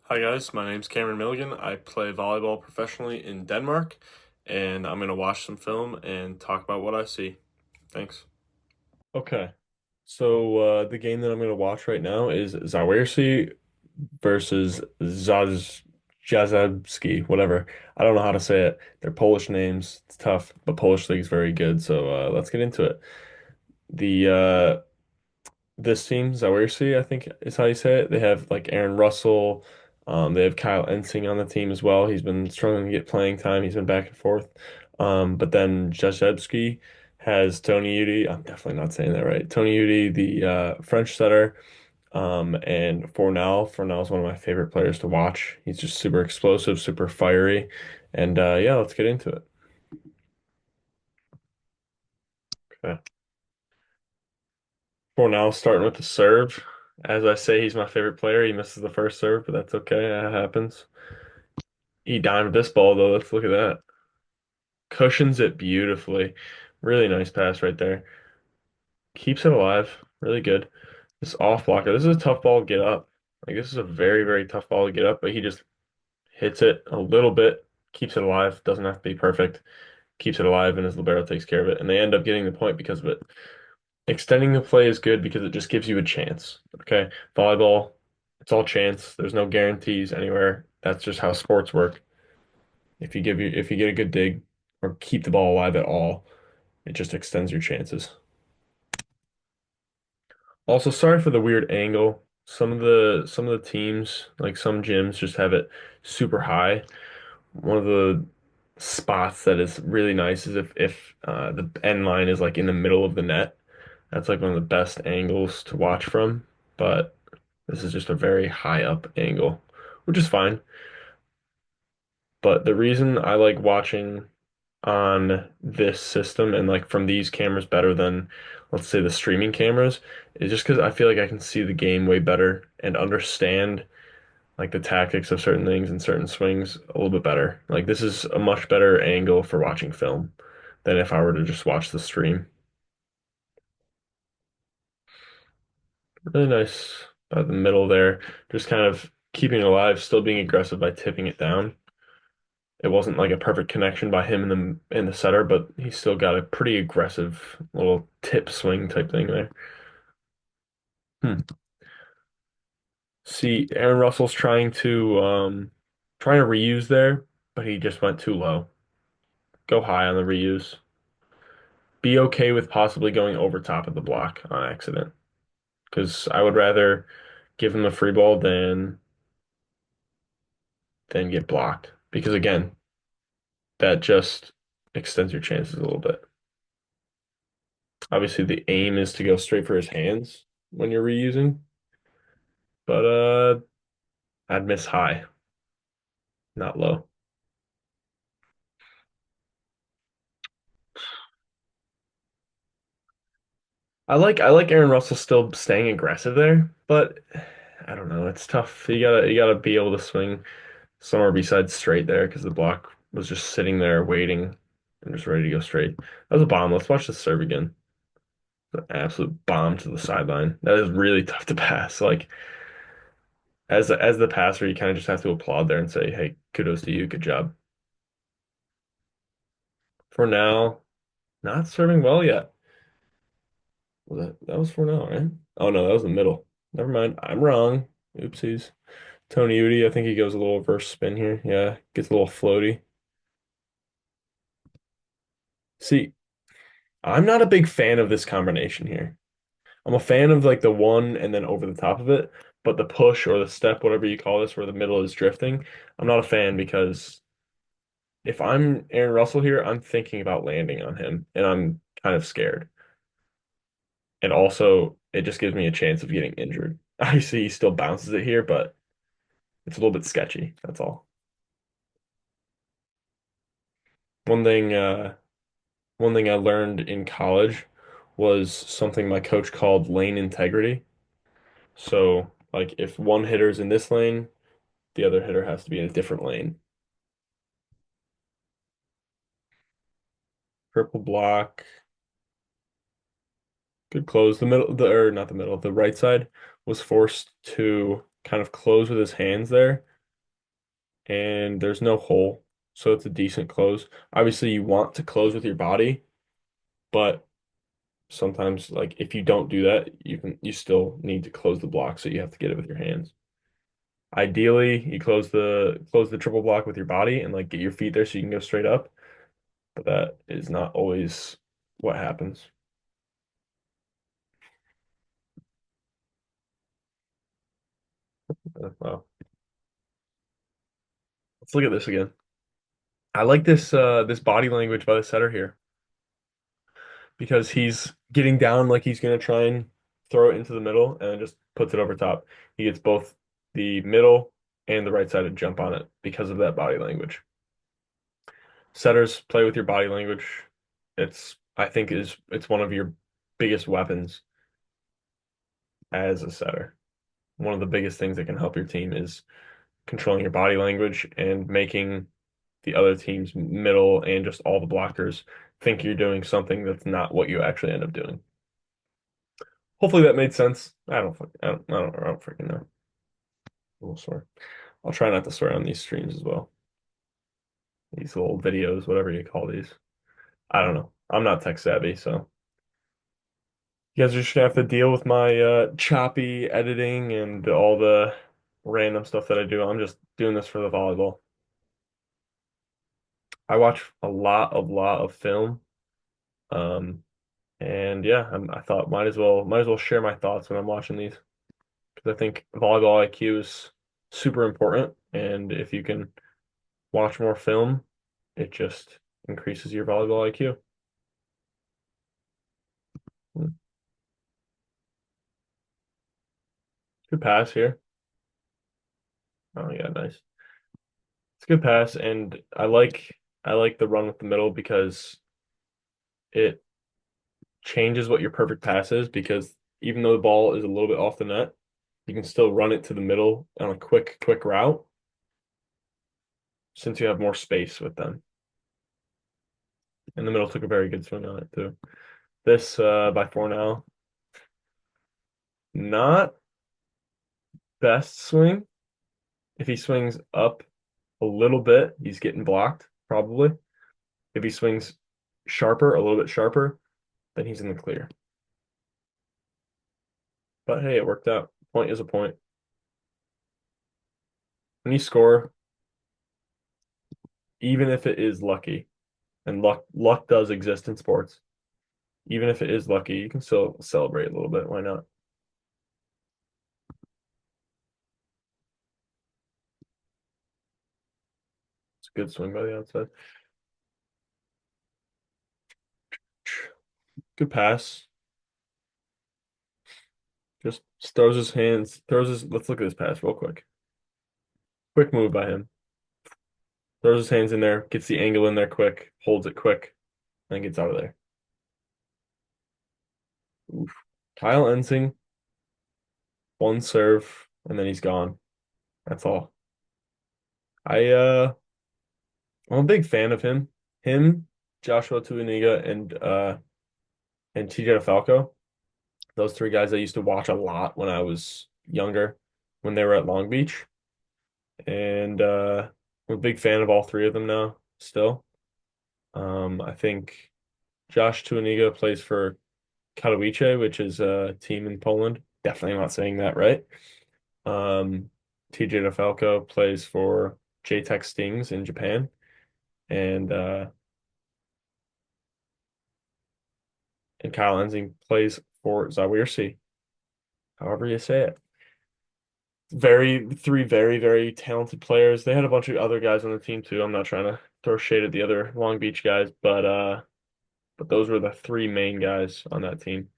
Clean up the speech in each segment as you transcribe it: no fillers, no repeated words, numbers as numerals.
Hi guys, my name's Cameron Milligan. I play volleyball professionally in Denmark, and I'm gonna watch some film and talk about what I see. Thanks. Okay, so the game that I'm gonna watch right now is Zawiercie versus Jastrzebski, whatever. I don't know how to say it. They're Polish names. It's tough, but Polish league is very good. So let's get into it. The This team, Zawiercie, I think is how you say it. They have like Aaron Russell. They have Kyle Ensing on the team as well. He's been struggling to get playing time. He's been back and forth. But then Jastrzebski has Tony Udy. I'm definitely not saying that right. Tony Udy, the French setter. And Fornell is one of my favorite players to watch. He's just super explosive, super fiery. And yeah, let's get into it. Okay. Fornell starting with the serve. As I say, he's my favorite player. He misses the first serve, but that's okay. That happens. He dimed this ball though. Let's look at that. Cushions it beautifully. Really nice pass right there. Keeps it alive. Really good. This off blocker. This is a tough ball to get up. Like this is a very, very tough ball to get up, but he just hits it a little bit, keeps it alive. Doesn't have to be perfect. Keeps it alive, and his libero takes care of it. And they end up getting the point because of it. Extending the play is good because it just gives you a chance. Okay. Volleyball, it's all chance. There's no guarantees anywhere. That's just how sports work. If you get a good dig or keep the ball alive at all, it just extends your chances. Also, sorry for the weird angle. Some of the teams, like some gyms, just have it super high. One of the spots that is really nice is if the end line is like in the middle of the net. That's like one of the best angles to watch from. But this is just a very high up angle, which is fine. But the reason I like watching on this system and like from these cameras better than, let's say, the streaming cameras is just because I feel like I can see the game way better and understand like the tactics of certain things and certain swings a little bit better. Like this is a much better angle for watching film than if I were to just watch the stream. Really nice about the middle there, just kind of keeping it alive, still being aggressive by tipping it down. It wasn't like a perfect connection by him in the setter, but he still got a pretty aggressive little tip swing type thing there. Hmm. See, Aaron Russell's trying to reuse there, but he just went too low. Go high on the reuse. Be okay with possibly going over top of the block on accident, because I would rather give him a free ball than get blocked. Because again, that just extends your chances a little bit. Obviously, the aim is to go straight for his hands when you're reusing, but I'd miss high, not low. I like Aaron Russell still staying aggressive there, but I don't know. It's tough. You gotta be able to swing somewhere besides straight there because the block was just sitting there waiting and just ready to go straight. That was a bomb. Let's watch the serve again. An absolute bomb to the sideline. That is really tough to pass. Like as the passer, you kind of just have to applaud there and say, "Hey, kudos to you. Good job." For now, not serving well yet. Was that was for now, right? Oh no, that was the middle. Never mind. I'm wrong. Oopsies. Tony Udy, I think he goes a little reverse spin here. Yeah, gets a little floaty. See, I'm not a big fan of this combination here. I'm a fan of like the one and then over the top of it, but the push or the step, whatever you call this, where the middle is drifting, I'm not a fan because if I'm Aaron Russell here, I'm thinking about landing on him and I'm kind of scared. And also, it just gives me a chance of getting injured. Obviously, he still bounces it here, but it's a little bit sketchy. That's all. One thing, uh, one thing I learned in college was something my coach called lane integrity. So, like, if one hitter's in this lane, the other hitter has to be in a different lane. Purple block, good close. Or not the middle, the right side was forced to kind of close with his hands there and there's no hole, so it's a decent close. Obviously, you want to close with your body, but sometimes like if you don't do that, you still need to close the block, so you have to get it with your hands. Ideally, you close the triple block with your body and like get your feet there so you can go straight up, but that is not always what happens. Wow. Let's look at this again. I like this body language by the setter here because he's getting down like he's gonna try and throw it into the middle and then just puts it over top. He gets both the middle and the right side to jump on it because of that body language. Setters play with your body language. I think it's one of your biggest weapons as a setter. One of the biggest things that can help your team is controlling your body language and making the other team's middle and just all the blockers think you're doing something that's not what you actually end up doing. Hopefully that made sense. I don't freaking know. I will swear. I'll try not to swear on these streams as well. These little videos, whatever you call these. I don't know. I'm not tech savvy, so you guys are just gonna have to deal with my choppy editing and all the random stuff that I do. I'm just doing this for the volleyball. I watch a lot of film. Um, and yeah, I thought might as well share my thoughts when I'm watching these because I think volleyball IQ is super important, and if you can watch more film, it just increases your volleyball IQ. Good pass here. Oh yeah, nice. It's a good pass, and I like the run with the middle because it changes what your perfect pass is because even though the ball is a little bit off the net, you can still run it to the middle on a quick route since you have more space with them. And the middle took a very good swing on it too. This by four now. Not best swing. If he swings up a little bit, he's getting blocked, probably. If he swings sharper, a little bit sharper, then he's in the clear. But hey, it worked out. Point is a point. When you score, even if it is lucky, and luck does exist in sports, even if it is lucky, you can still celebrate a little bit. Why not? It's a good swing by the outside. Good pass. Just throws his hands, throws his. Let's look at this pass real quick. Quick move by him. Throws his hands in there, gets the angle in there quick, holds it quick, and gets out of there. Oof. Kyle Ensing, one serve, and then he's gone. That's all. I I'm a big fan of him. Him, Joshua Tuaniga, and TJ Falco. Those three guys I used to watch a lot when I was younger, when they were at Long Beach. And I'm a big fan of all three of them now, still. I think Josh Tuaniga plays for Katowice, which is a team in Poland. Definitely not saying that right. Um, TJ DeFalco plays for JTech Stings in Japan, and and Kyle Ensing plays for Zawiercie, however you say it. Three very talented players. They had a bunch of other guys on the team too. I'm not trying to throw shade at the other Long Beach guys, but those were the three main guys on that team.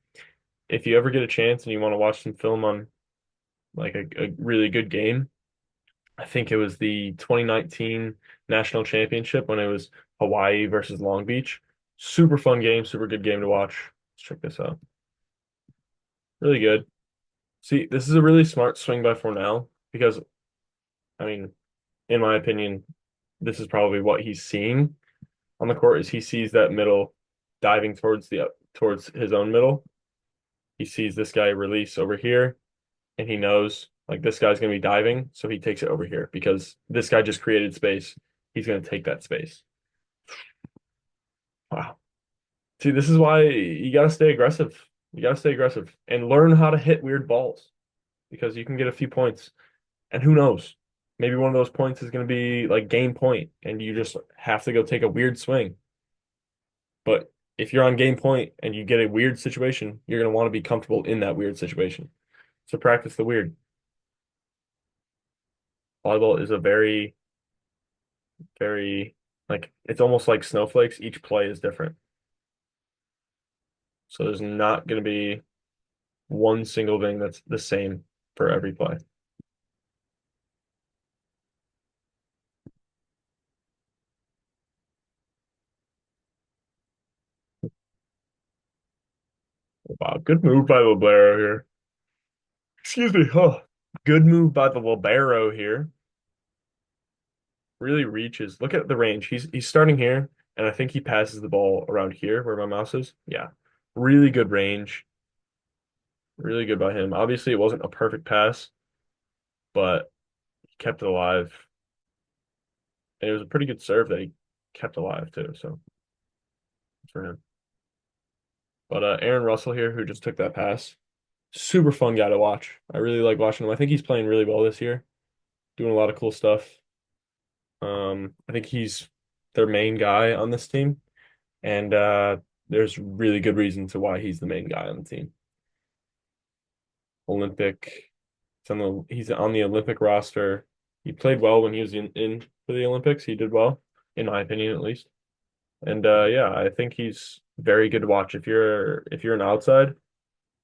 If you ever get a chance and you want to watch some film on like a really good game, I think it was the 2019 National Championship when it was Hawaii versus Long Beach. Super fun game, super good game to watch. Let's check this out. Really good. See, this is a really smart swing by Fornell because, I mean, in my opinion, this is probably what he's seeing on the court is he sees that middle diving towards his own middle. He sees this guy release over here, and he knows Like this guy's going to be diving, so he takes it over here because this guy just created space. He's going to take that space. Wow. See, this is why you got to stay aggressive. You got to stay aggressive and learn how to hit weird balls because you can get a few points. And who knows? Maybe one of those points is going to be like game point, and you just have to go take a weird swing. But if you're on game point and you get a weird situation, you're going to want to be comfortable in that weird situation. So practice the weird. Volleyball is a very, very, like, it's almost like snowflakes. Each play is different. So there's not going to be one single thing that's the same for every play. Wow, good move by Libero here. Excuse me. Oh, good move by the Libero here. Really reaches. Look at the range. He's starting here, and I think he passes the ball around here where my mouse is. Yeah. Really good range. Really good by him. Obviously, it wasn't a perfect pass, but he kept it alive. And it was a pretty good serve that he kept alive too. So for him. But Aaron Russell here, who just took that pass, super fun guy to watch. I really like watching him. I think he's playing really well this year, doing a lot of cool stuff. I think he's their main guy on this team, and there's really good reason to why he's the main guy on the team. Olympic, he's on the Olympic roster. He played well when he was in for the Olympics. He did well, in my opinion, at least. And yeah, I think he's very good to watch. If you're an outside,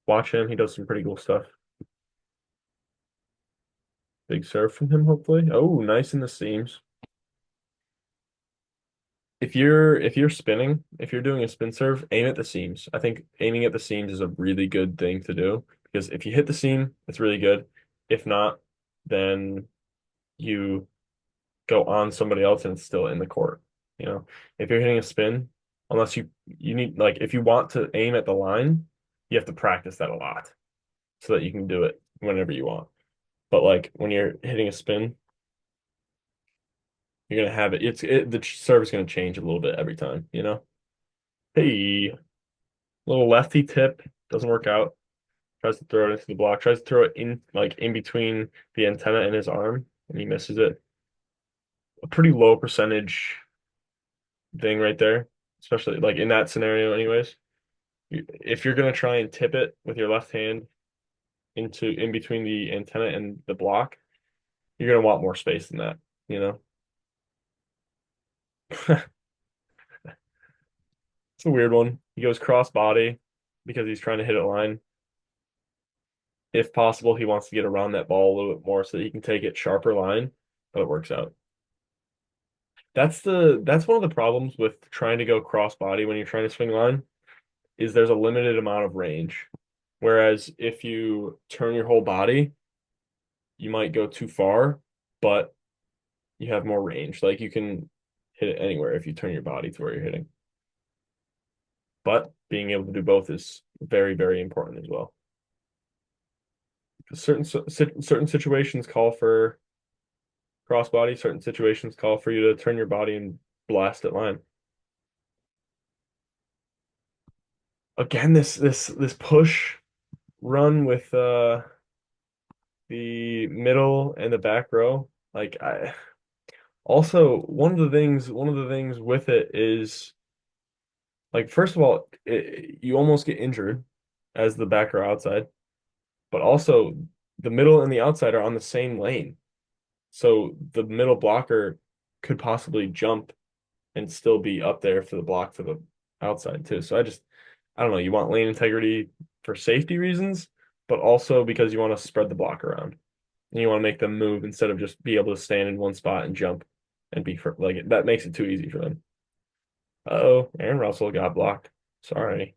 watch him. He does some pretty cool stuff. Big serve from him, hopefully. Oh, nice in the seams. If you're spinning, if you're doing a spin serve, aim at the seams. I think aiming at the seams is a really good thing to do because if you hit the seam, it's really good. If not, then you go on somebody else and it's still in the court. You know, if you're hitting a spin, unless you need like if you want to aim at the line, you have to practice that a lot so that you can do it whenever you want. But like when you're hitting a spin, you're gonna have it. The serve is gonna change a little bit every time, you know? Hey, little lefty tip doesn't work out. Tries to throw it into the block. Tries to throw it in like in between the antenna and his arm, and he misses it. A pretty low percentage thing right there, especially like in that scenario, anyways. If you're gonna try and tip it with your left hand into in between the antenna and the block, you're gonna want more space than that, you know? It's a weird one. He goes cross body because he's trying to hit it line. If possible, he wants to get around that ball a little bit more so that he can take it sharper line, but it works out. That's one of the problems with trying to go cross body when you're trying to swing line is there's a limited amount of range. Whereas if you turn your whole body, you might go too far, but you have more range. Like you can hit it anywhere if you turn your body to where you're hitting. But being able to do both is very, very important as well. Certain situations call for crossbody, certain situations call for you to turn your body and blast at line. Again, this push run with the middle and the back row. Like I also one of the things with it is like first of all, you almost get injured as the back row outside, but also the middle and the outside are on the same lane. So the middle blocker could possibly jump and still be up there for the block for the outside too. So I don't know, you want lane integrity for safety reasons, but also because you want to spread the block around and you want to make them move instead of just be able to stand in one spot and jump and be for like that makes it too easy for them. Uh-oh, Aaron Russell got blocked. Sorry.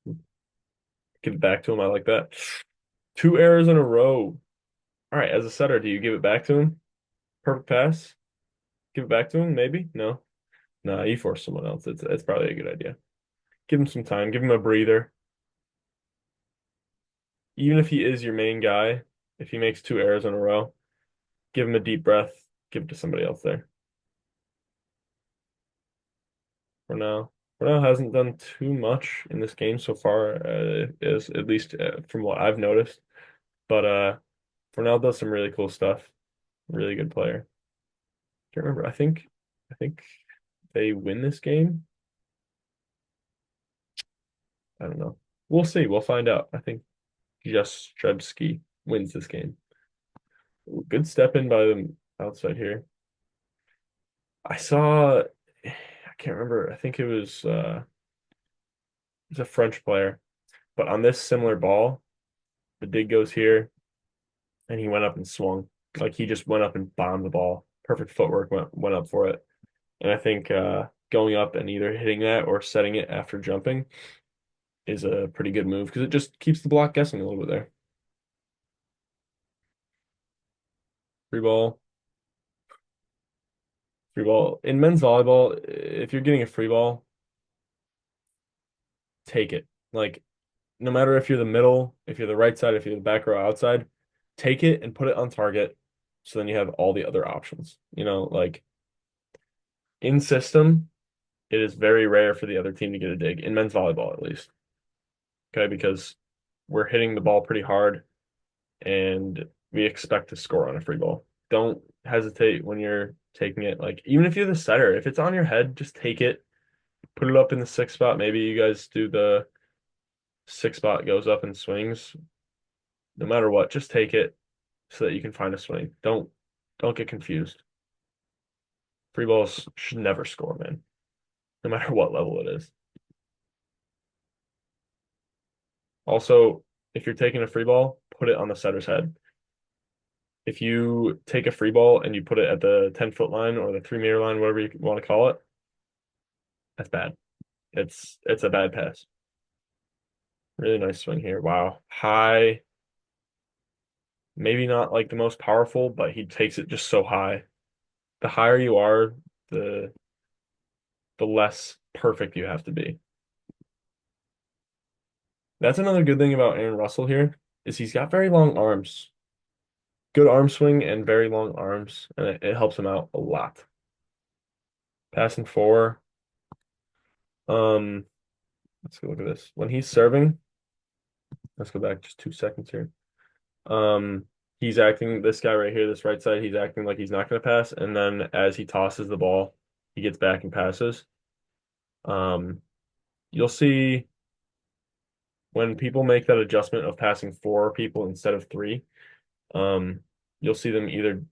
Give it back to him. I like that. Two errors in a row. All right, as a setter, do you give it back to him? Perfect pass. Give it back to him, maybe? No. No, you force someone else. It's probably a good idea. Give him some time. Give him a breather. Even if he is your main guy, if he makes two errors in a row, give him a deep breath, give it to somebody else there. For now, for now hasn't done too much in this game so far, is at least from what I've noticed. But Fornell does some really cool stuff. Really good player. Can't remember. I think they win this game. I don't know. We'll see. We'll find out. I think Jastrzebski wins this game. Ooh, good step in by them outside here. I saw. I can't remember. I think it was a French player, but on this similar ball, the dig goes here, and he went up and swung. Like he just went up and bombed the ball. Perfect footwork went up for it. And I think going up and either hitting that or setting it after jumping is a pretty good move because it just keeps the block guessing a little bit there. Free ball, free ball. In men's volleyball, if you're getting a free ball, take it. Like no matter if you're the middle, if you're the right side, if you're the back row outside, take it and put it on target. So then you have all the other options. Like in system, it is very rare for the other team to get a dig in men's volleyball at least. Okay, because we're hitting the ball pretty hard and we expect to score on a free ball. Don't hesitate when you're taking it. Like even if you're the setter, if it's on your head, just take it, put it up in the sixth spot. Maybe you guys do the sixth spot goes up and swings. No matter what, just take it so that you can find a swing. Don't get confused. Free balls should never score, man, no matter what level it is. Also, if you're taking a free ball, put it on the setter's head. If you take a free ball and you put it at the 10-foot line or the 3 meter line, whatever you want to call it, that's bad. It's a bad pass. Really nice swing here. Wow. High, maybe not like the most powerful, but he takes it just so high. The higher you are, the the less perfect you have to be. That's another good thing about Aaron Russell here, is he's got very long arms. Good arm swing and very long arms, and it helps him out a lot. Passing four. Um, let's go look at this. When he's serving, let's go back just 2 seconds here. He's acting, this guy right here, this right side, he's acting like he's not going to pass. And then as he tosses the ball, he gets back and passes. Um, you'll see when people make that adjustment of passing four people instead of three, um, you'll see them either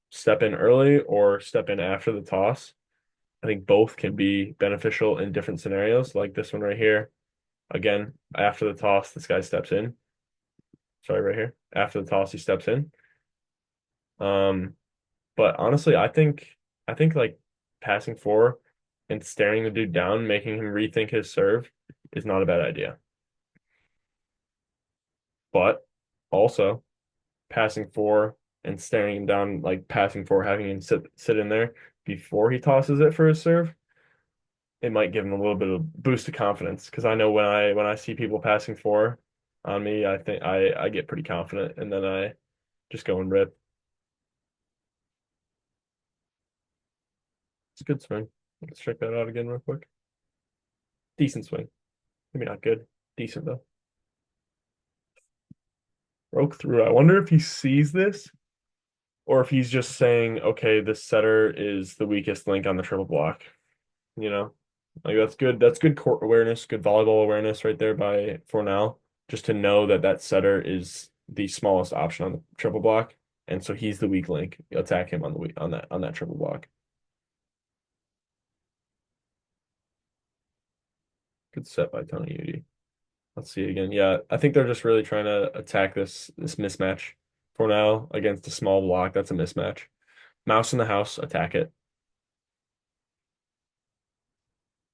step in early or step in after the toss. I think both can be beneficial in different scenarios, like this one right here. Again, after the toss, this guy steps in. Sorry, right here. After the toss, he steps in. Um, but honestly, I think like passing four and staring the dude down, making him rethink his serve is not a bad idea. But also passing four and staring him down, like passing four, having him sit in there before he tosses it for his serve, it might give him a little bit of boost of confidence. Because I know when I see people passing four on me, I think I get pretty confident and then I just go and rip. It's a good swing. Let's check that out again real quick. Decent swing. Maybe not good. Decent though. Broke through. I wonder if he sees this or if he's just saying, okay, this setter is the weakest link on the triple block. You know, like that's good. That's good court awareness, good volleyball awareness right there by Fornell, just to know that that setter is the smallest option on the triple block, and so he's the weak link. Attack him on the weak on that triple block. Good set by Tony Udy. Let's see again. Yeah, I think they're just really trying to attack this mismatch for now against a small block. That's a mismatch. Mouse in the house, attack it.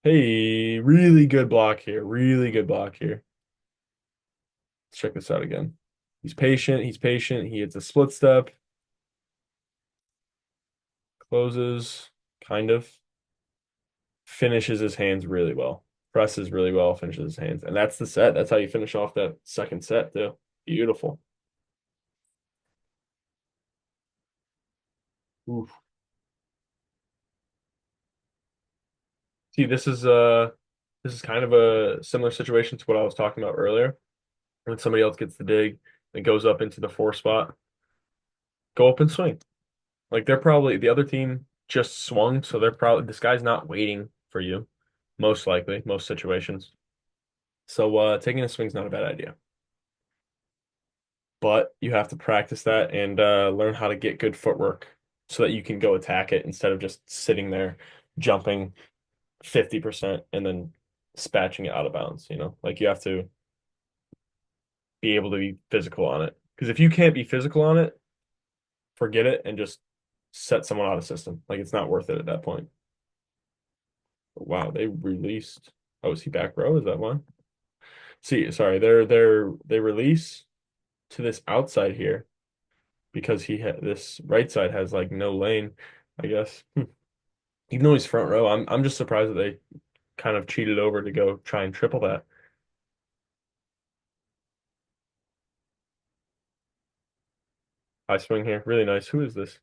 Hey, really good block here. Really good block here. Let's check this out again. He's patient. He's patient. He hits a split step, closes, kind of, finishes his hands really well. Presses really well, finishes his hands. And that's the set. That's how you finish off that second set, too. Beautiful. Oof. See, this is kind of a similar situation to what I was talking about earlier. When somebody else gets the dig and goes up into the four spot, go up and swing. Like they're probably the other team just swung, so they're probably this guy's not waiting for you, most likely, most situations. So taking a swing's not a bad idea. But you have to practice that and learn how to get good footwork so that you can go attack it instead of just sitting there jumping 50% and then spatching it out of bounds, you know? Like you have to be able to be physical on it. Because if you can't be physical on it, forget it and just set someone out of system. Like it's not worth it at that point. Wow, they released. Oh, is he back row? Is that one? See, sorry, they release to this outside here because he had this right side has like no lane, I guess. Even though he's front row, I'm just surprised that they kind of cheated over to go try and triple that. High swing here, really nice. Who is this?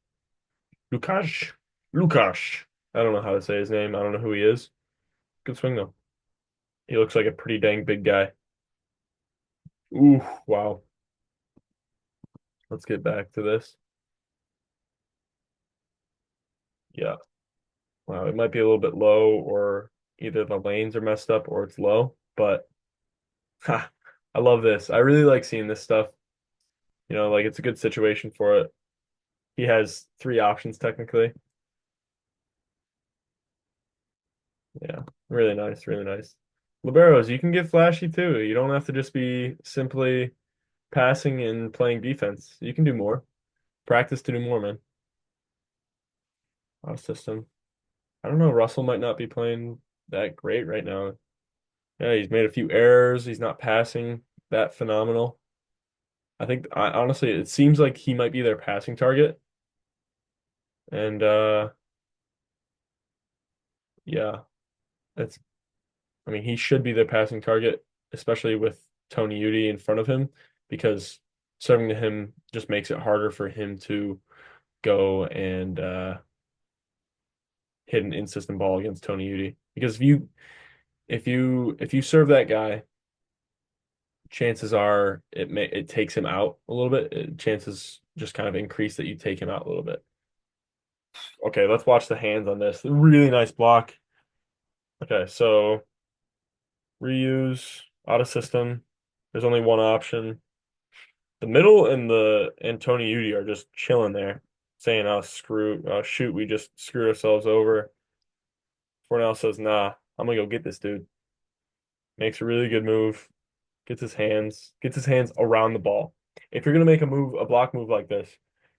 Lukash. Lukash. I don't know how to say his name. I don't know who he is. Good swing though. He looks like a pretty dang big guy. Ooh, wow. Let's get back to this. Yeah. Wow, it might be a little bit low, or either the lanes are messed up or it's low, but ha, I love this. I really like seeing this stuff. You know, like it's a good situation for it. He has three options technically. Yeah, really nice, really nice. Liberos, you can get flashy too. You don't have to just be simply passing and playing defense. You can do more. Practice to do more, man. Our system. I don't know. Russell might not be playing that great right now. Yeah, he's made a few errors. He's not passing that phenomenal. I think honestly, it seems like he might be their passing target. And yeah, it's I mean, he should be their passing target, especially with Tony Udy in front of him, because serving to him just makes it harder for him to go and hit an in-system ball against Tony Udy. Because if you serve that guy, chances are it takes him out a little bit. Chances just kind of increase that you take him out a little bit. Okay, let's watch the hands on this. Really nice block. Okay, so reuse out of system. There's only one option. The middle and the and Tony Udy are just chilling there, saying, "Oh, shoot, we just screwed ourselves over." Fornell says, "Nah, I'm gonna go get this dude." Makes a really good move. Gets his hands around the ball. If you're gonna make a block move like this,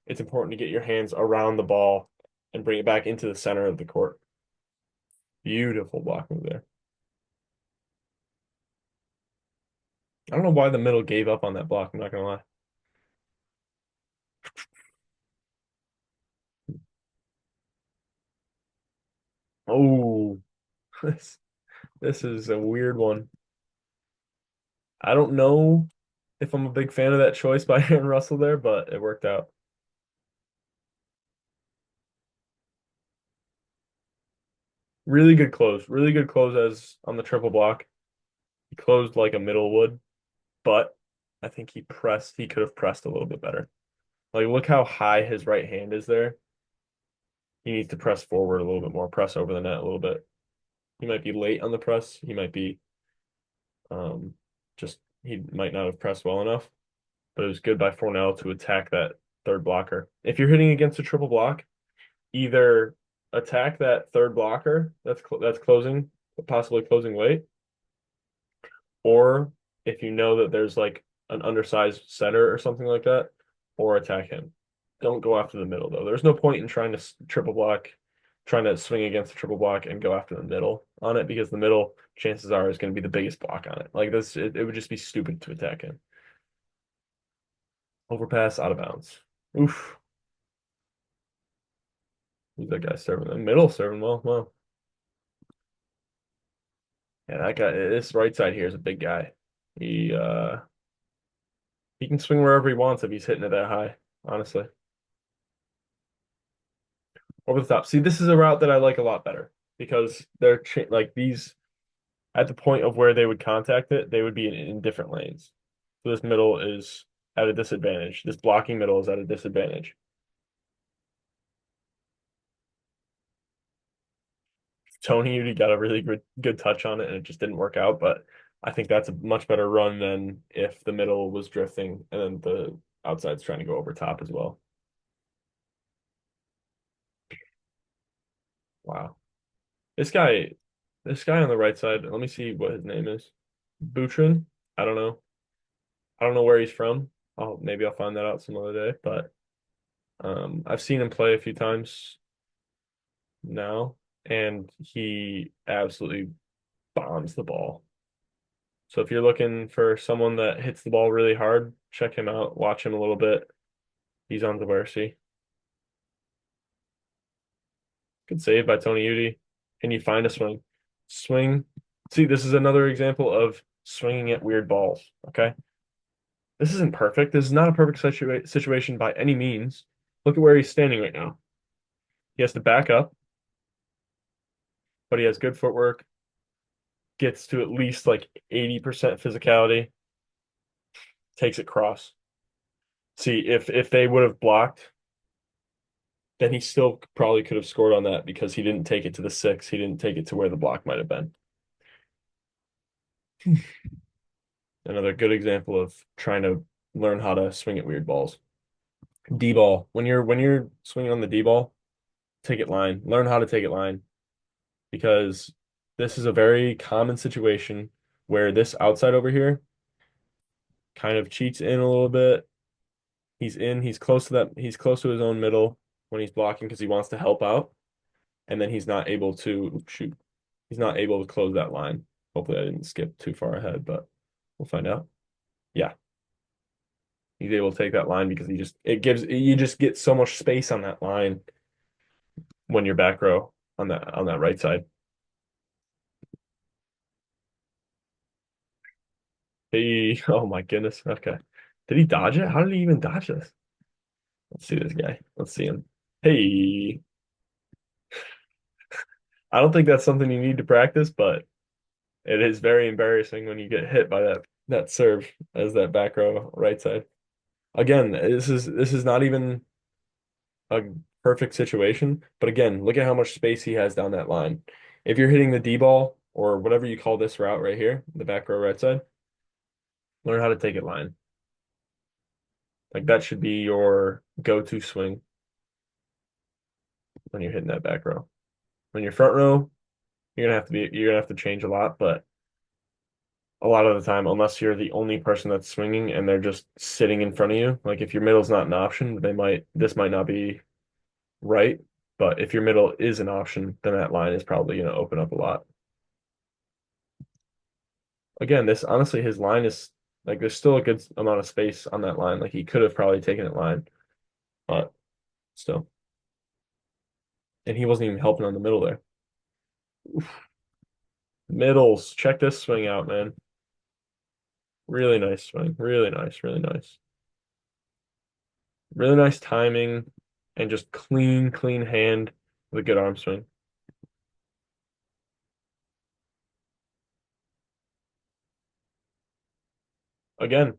it's important to get your hands around the ball and bring it back into the center of the court. Beautiful block move there. I don't know why the middle gave up on that block. I'm not gonna lie. Oh, this this is a weird one. I don't know if I'm a big fan of that choice by Aaron Russell there, but it worked out. Really good close. Really good close as on the triple block. He closed like a middle would, but I think he could have pressed a little bit better. Like look how high his right hand is there. He needs to press forward a little bit more, press over the net a little bit. He might be late on the press. He might be just he might not have pressed well enough, but it was good by Fornell to attack that third blocker. If you're hitting against a triple block, either attack that third blocker that's closing, possibly closing late, or if you know that there's like an undersized center or something like that, or attack him. Don't go after the middle though. There's no point in trying to triple block, trying to swing against the triple block and go after the middle on it because the middle chances are is going to be the biggest block on it. Like this, it would just be stupid to attack him. Overpass out of bounds. Oof. Who's that guy serving? The middle serving well. Well, yeah, that guy. This right side here is a big guy. He He can swing wherever he wants if he's hitting it that high, honestly. Over the top. See, this is a route that I like a lot better because they're like these at the point of where they would contact it, they would be in different lanes. So this middle is at a disadvantage. This blocking middle is at a disadvantage. Tony Udy got a really good touch on it and it just didn't work out, but I think that's a much better run than if the middle was drifting and then the outside's trying to go over top as well. Wow. This guy, this guy on the right side, let me see what his name is. Butrin? I don't know. I don't know where he's from. Maybe I'll find that out some other day, but I've seen him play a few times now, and he absolutely bombs the ball. So if you're looking for someone that hits the ball really hard, check him out, watch him a little bit. He's on Zawiercie. Good save by Tony Udy. Can you find a swing? Swing. See, this is another example of swinging at weird balls. Okay. This isn't perfect. This is not a perfect situation by any means. Look at where he's standing right now. He has to back up, but he has good footwork, gets to at least like 80% physicality, takes it cross. See, if they would have blocked, then he still probably could have scored on that because he didn't take it to the six. He didn't take it to where the block might have been. Another good example of trying to learn how to swing at weird balls. D ball. When you're swinging on the D ball, take it line. Learn how to take it line because this is a very common situation where this outside over here kind of cheats in a little bit. He's in, he's close to that, he's close to his own middle when he's blocking because he wants to help out, and then he's not able to shoot. He's not able to close that line. Hopefully, I didn't skip too far ahead, but we'll find out. Yeah, he's able to take that line because you just get so much space on that line when you're back row on that right side. Hey, oh my goodness. Okay. Did he dodge it? How did he even dodge this? Let's see this guy. Let's see him. Hey, I don't think that's something you need to practice, but it is very embarrassing when you get hit by that serve as that back row right side. Again, this is not even a perfect situation, but again, look at how much space he has down that line. If you're hitting the D ball or whatever you call this route right here, the back row right side, learn how to take it line. Like that should be your go-to swing when you're hitting that back row. When you're front row, you're gonna have to change a lot, but a lot of the time, unless you're the only person that's swinging and they're just sitting in front of you, like if your middle's not an option, this might not be right. But if your middle is an option, then that line is probably going to open up a lot. Again, this honestly, his line is like there's still a good amount of space on that line. Like he could have probably taken it line, but still. And he wasn't even helping on the middle there. Oof. Middles, check this swing out, man. Really nice swing. Really nice, really nice. Really nice timing and just clean hand with a good arm swing. Again,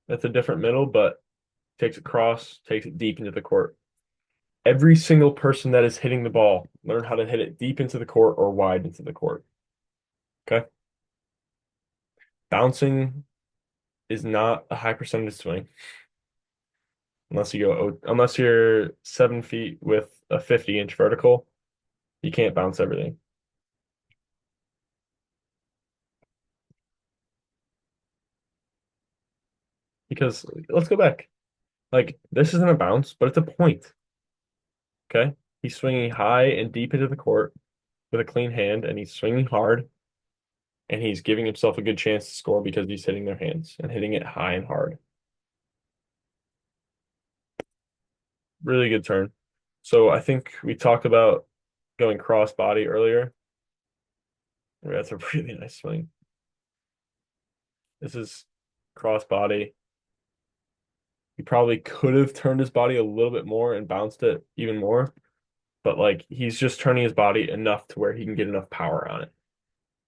that's a different middle, but takes it cross, takes it deep into the court. Every single person that is hitting the ball, learn how to hit it deep into the court or wide into the court. Okay. Bouncing is not a high percentage swing unless you're 7 feet with a 50-inch vertical. You can't bounce everything. Because let's go back. Like this isn't a bounce, but it's a point. Okay. He's swinging high and deep into the court with a clean hand, and he's swinging hard, and he's giving himself a good chance to score because he's hitting their hands and hitting it high and hard. Really good turn. So I think we talked about going cross body earlier. That's a really nice swing. This is cross body. He probably could have turned his body a little bit more and bounced it even more, but like he's just turning his body enough to where he can get enough power on it.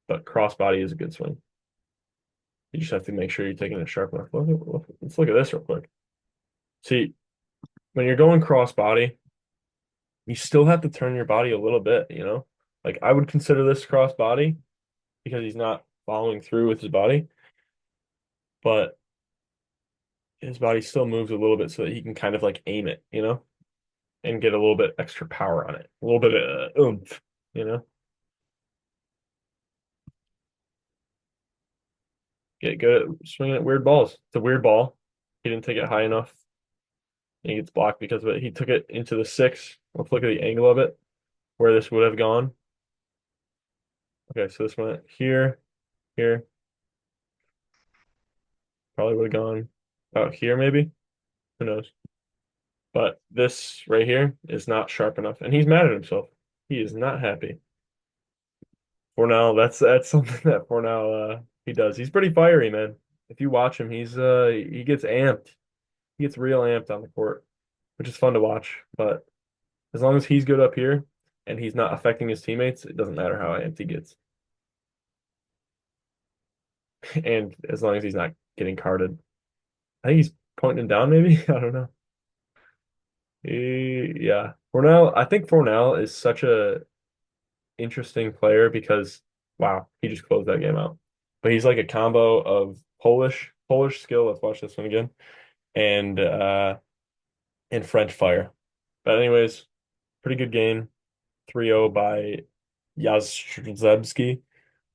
But crossbody is a good swing. You just have to make sure you're taking it sharp enough. Let's look at this real quick. See, when you're going crossbody, you still have to turn your body a little bit, you know? Like I would consider this crossbody because he's not following through with his body, but his body still moves a little bit so that he can kind of like aim it, you know, and get a little bit extra power on it, a little bit of oomph, you know, get good at swinging at weird balls. It's a weird ball. He didn't take it high enough. And he gets blocked because of it. He took it into the six. Let's look at the angle of it, where this would have gone. Okay, so this went here, here, probably would have gone out here maybe. Who knows? But this right here is not sharp enough, and he's mad at himself. He is not happy. For now, that's something that for now he does. He's pretty fiery, man. If you watch him, he gets amped. He gets real amped on the court, which is fun to watch. But as long as he's good up here and he's not affecting his teammates, it doesn't matter how amped he gets. And as long as he's not getting carded. I think he's pointing him down, maybe. I don't know. Yeah. Fornell, I think Fornell is such a interesting player because wow, he just closed that game out. But he's like a combo of Polish skill. Let's watch this one again. And French fire. But anyways, pretty good game. 3-0 by Jastrzebski.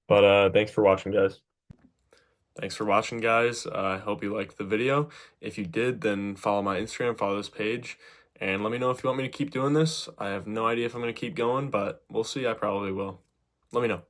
But thanks for watching, guys. Thanks for watching, guys. I hope you liked the video. If you did, then follow my Instagram, follow this page, and let me know if you want me to keep doing this. I have no idea if I'm going to keep going, but we'll see. I probably will. Let me know.